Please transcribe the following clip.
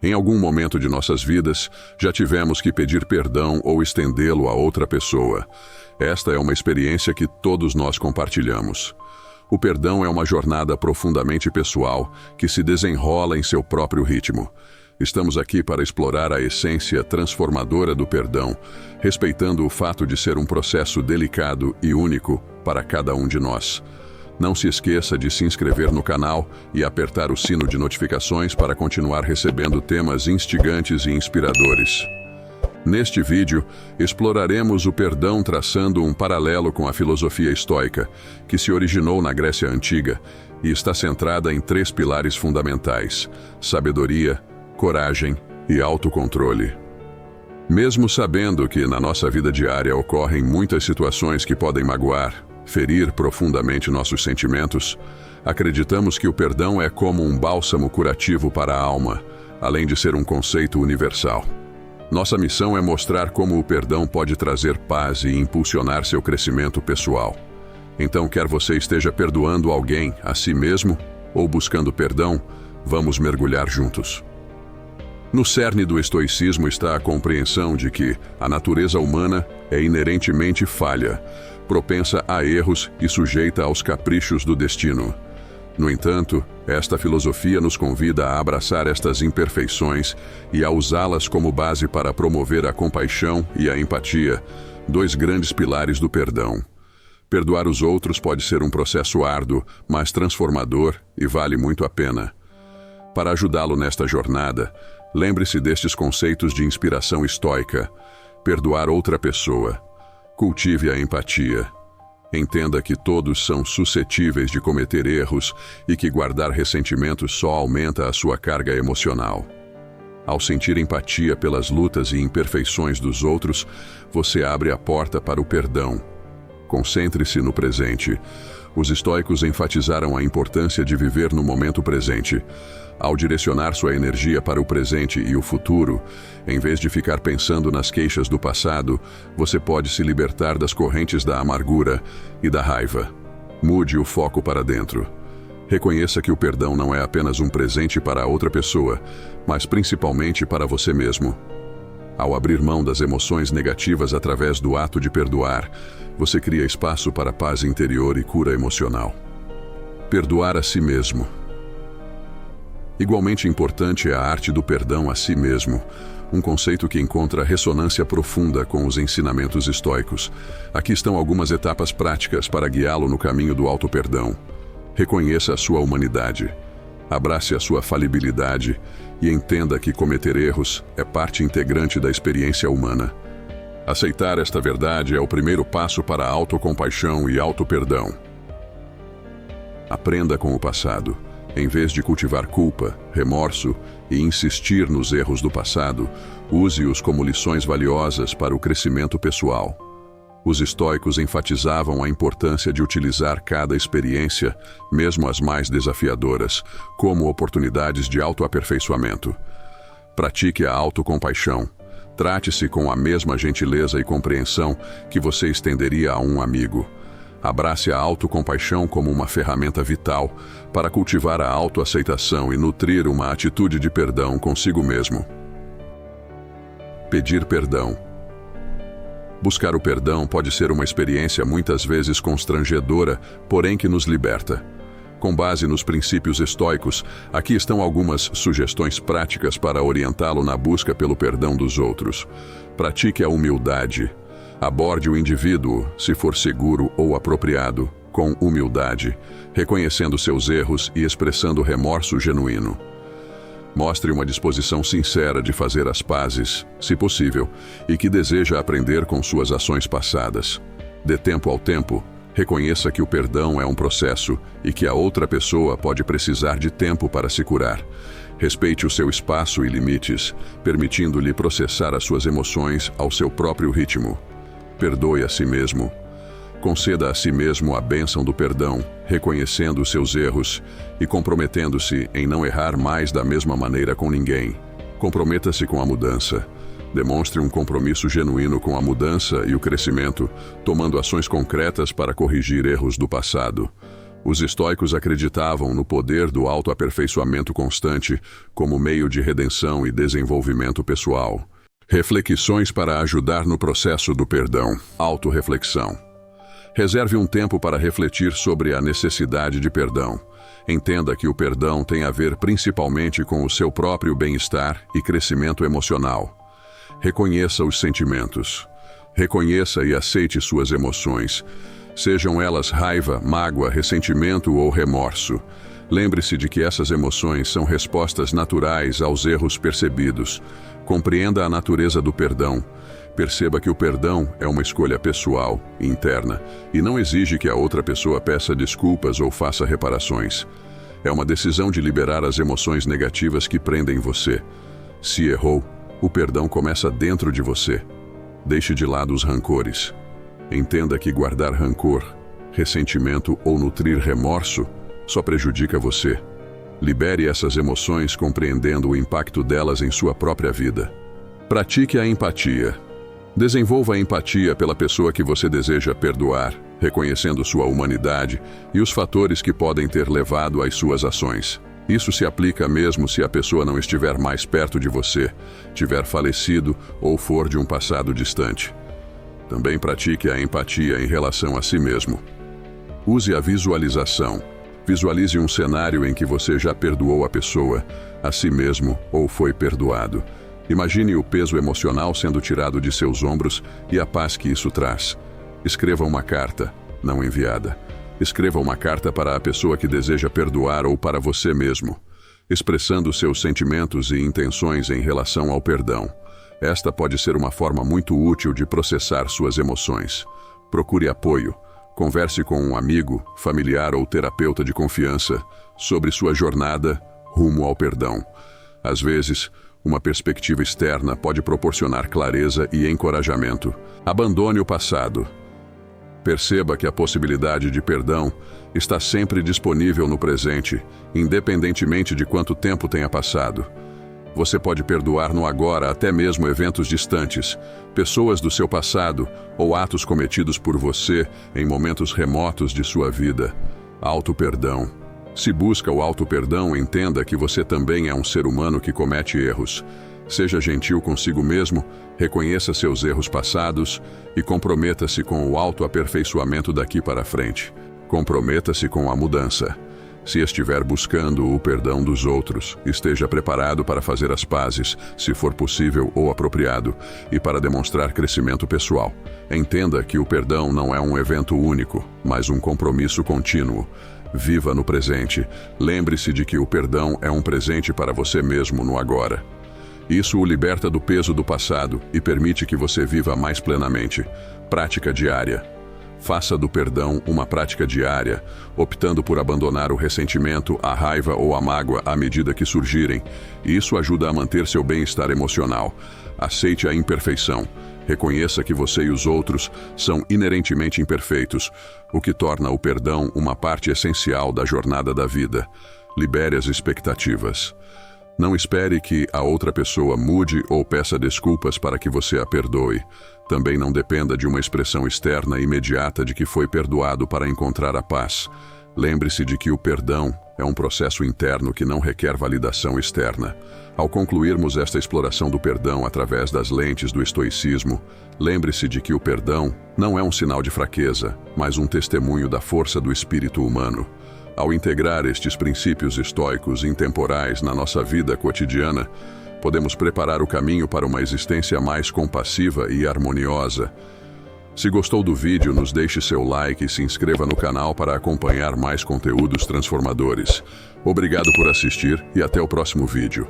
Em algum momento de nossas vidas, já tivemos que pedir perdão ou estendê-lo a outra pessoa. Esta é uma experiência que todos nós compartilhamos. O perdão é uma jornada profundamente pessoal que se desenrola em seu próprio ritmo. Estamos aqui para explorar a essência transformadora do perdão, respeitando o fato de ser um processo delicado e único para cada um de nós. Não se esqueça de se inscrever no canal e apertar o sino de notificações para continuar recebendo temas instigantes e inspiradores. Neste vídeo, exploraremos o perdão traçando um paralelo com a filosofia estoica, que se originou na Grécia Antiga e está centrada em 3 pilares fundamentais: sabedoria, coragem e autocontrole. Mesmo sabendo que na nossa vida diária ocorrem muitas situações que podem magoar, ferir profundamente nossos sentimentos, acreditamos que o perdão é como um bálsamo curativo para a alma, além de ser um conceito universal. Nossa missão é mostrar como o perdão pode trazer paz e impulsionar seu crescimento pessoal. Então, quer você esteja perdoando alguém, a si mesmo, ou buscando perdão, vamos mergulhar juntos. No cerne do estoicismo está a compreensão de que a natureza humana é inerentemente falha, propensa a erros e sujeita aos caprichos do destino. No entanto, esta filosofia nos convida a abraçar estas imperfeições e a usá-las como base para promover a compaixão e a empatia, 2 grandes pilares do perdão. Perdoar os outros pode ser um processo árduo, mas transformador e vale muito a pena. Para ajudá-lo nesta jornada, lembre-se destes conceitos de inspiração estoica: perdoar outra pessoa. Cultive a empatia. Entenda que todos são suscetíveis de cometer erros e que guardar ressentimentos só aumenta a sua carga emocional. Ao sentir empatia pelas lutas e imperfeições dos outros, você abre a porta para o perdão. Concentre-se no presente. Os estoicos enfatizaram a importância de viver no momento presente. Ao direcionar sua energia para o presente e o futuro, em vez de ficar pensando nas queixas do passado, você pode se libertar das correntes da amargura e da raiva. Mude o foco para dentro. Reconheça que o perdão não é apenas um presente para a outra pessoa, mas principalmente para você mesmo. Ao abrir mão das emoções negativas através do ato de perdoar, você cria espaço para paz interior e cura emocional. Perdoar a si mesmo. Igualmente importante é a arte do perdão a si mesmo, um conceito que encontra ressonância profunda com os ensinamentos estoicos. Aqui estão algumas etapas práticas para guiá-lo no caminho do auto-perdão. Reconheça a sua humanidade. Abrace a sua falibilidade e entenda que cometer erros é parte integrante da experiência humana. Aceitar esta verdade é o primeiro passo para a autocompaixão e auto-perdão. Aprenda com o passado. Em vez de cultivar culpa, remorso e insistir nos erros do passado, use-os como lições valiosas para o crescimento pessoal. Os estoicos enfatizavam a importância de utilizar cada experiência, mesmo as mais desafiadoras, como oportunidades de autoaperfeiçoamento. Pratique a autocompaixão. Trate-se com a mesma gentileza e compreensão que você estenderia a um amigo. Abrace a autocompaixão como uma ferramenta vital para cultivar a autoaceitação e nutrir uma atitude de perdão consigo mesmo. Pedir perdão. Buscar o perdão pode ser uma experiência muitas vezes constrangedora, porém que nos liberta. Com base nos princípios estoicos, aqui estão algumas sugestões práticas para orientá-lo na busca pelo perdão dos outros. Pratique a humildade. Aborde o indivíduo, se for seguro ou apropriado, com humildade, reconhecendo seus erros e expressando remorso genuíno. Mostre uma disposição sincera de fazer as pazes, se possível, e que deseja aprender com suas ações passadas. De tempo ao tempo, reconheça que o perdão é um processo e que a outra pessoa pode precisar de tempo para se curar. Respeite o seu espaço e limites, permitindo-lhe processar as suas emoções ao seu próprio ritmo. Perdoe a si mesmo. Conceda a si mesmo a bênção do perdão, reconhecendo os seus erros e comprometendo-se em não errar mais da mesma maneira com ninguém. Comprometa-se com a mudança. Demonstre um compromisso genuíno com a mudança e o crescimento, tomando ações concretas para corrigir erros do passado. Os estoicos acreditavam no poder do autoaperfeiçoamento constante como meio de redenção e desenvolvimento pessoal. Reflexões para ajudar no processo do perdão. Autorreflexão. Reserve um tempo para refletir sobre a necessidade de perdão. Entenda que o perdão tem a ver principalmente com o seu próprio bem-estar e crescimento emocional. Reconheça os sentimentos. Reconheça e aceite suas emoções, sejam elas raiva, mágoa, ressentimento ou remorso. Lembre-se de que essas emoções são respostas naturais aos erros percebidos. Compreenda a natureza do perdão. Perceba que o perdão é uma escolha pessoal, interna, e não exige que a outra pessoa peça desculpas ou faça reparações. É uma decisão de liberar as emoções negativas que prendem você. Se errou, o perdão começa dentro de você. Deixe de lado os rancores. Entenda que guardar rancor, ressentimento ou nutrir remorso só prejudica você. Libere essas emoções compreendendo o impacto delas em sua própria vida. Pratique a empatia. Desenvolva a empatia pela pessoa que você deseja perdoar, reconhecendo sua humanidade e os fatores que podem ter levado às suas ações. Isso se aplica mesmo se a pessoa não estiver mais perto de você, tiver falecido ou for de um passado distante. Também pratique a empatia em relação a si mesmo. Use a visualização. Visualize um cenário em que você já perdoou a pessoa, a si mesmo ou foi perdoado. Imagine o peso emocional sendo tirado de seus ombros e a paz que isso traz. Escreva uma carta, não enviada. Escreva uma carta para a pessoa que deseja perdoar ou para você mesmo, expressando seus sentimentos e intenções em relação ao perdão. Esta pode ser uma forma muito útil de processar suas emoções. Procure apoio. Converse com um amigo, familiar ou terapeuta de confiança sobre sua jornada rumo ao perdão. Às vezes, uma perspectiva externa pode proporcionar clareza e encorajamento. Abandone o passado. Perceba que a possibilidade de perdão está sempre disponível no presente, independentemente de quanto tempo tenha passado. Você pode perdoar no agora até mesmo eventos distantes, pessoas do seu passado ou atos cometidos por você em momentos remotos de sua vida. Auto-perdão. Se busca o auto-perdão, entenda que você também é um ser humano que comete erros. Seja gentil consigo mesmo, reconheça seus erros passados e comprometa-se com o autoaperfeiçoamento daqui para frente. Comprometa-se com a mudança. Se estiver buscando o perdão dos outros, esteja preparado para fazer as pazes, se for possível ou apropriado, e para demonstrar crescimento pessoal. Entenda que o perdão não é um evento único, mas um compromisso contínuo. Viva no presente. Lembre-se de que o perdão é um presente para você mesmo no agora. Isso o liberta do peso do passado e permite que você viva mais plenamente. Prática diária. Faça do perdão uma prática diária, optando por abandonar o ressentimento, a raiva ou a mágoa à medida que surgirem. Isso ajuda a manter seu bem-estar emocional. Aceite a imperfeição. Reconheça que você e os outros são inerentemente imperfeitos, o que torna o perdão uma parte essencial da jornada da vida. Libere as expectativas. Não espere que a outra pessoa mude ou peça desculpas para que você a perdoe. Também não dependa de uma expressão externa imediata de que foi perdoado para encontrar a paz. Lembre-se de que o perdão é um processo interno que não requer validação externa. Ao concluirmos esta exploração do perdão através das lentes do estoicismo, lembre-se de que o perdão não é um sinal de fraqueza, mas um testemunho da força do espírito humano. Ao integrar estes princípios estoicos intemporais na nossa vida cotidiana, podemos preparar o caminho para uma existência mais compassiva e harmoniosa. Se gostou do vídeo, nos deixe seu like e se inscreva no canal para acompanhar mais conteúdos transformadores. Obrigado por assistir e até o próximo vídeo.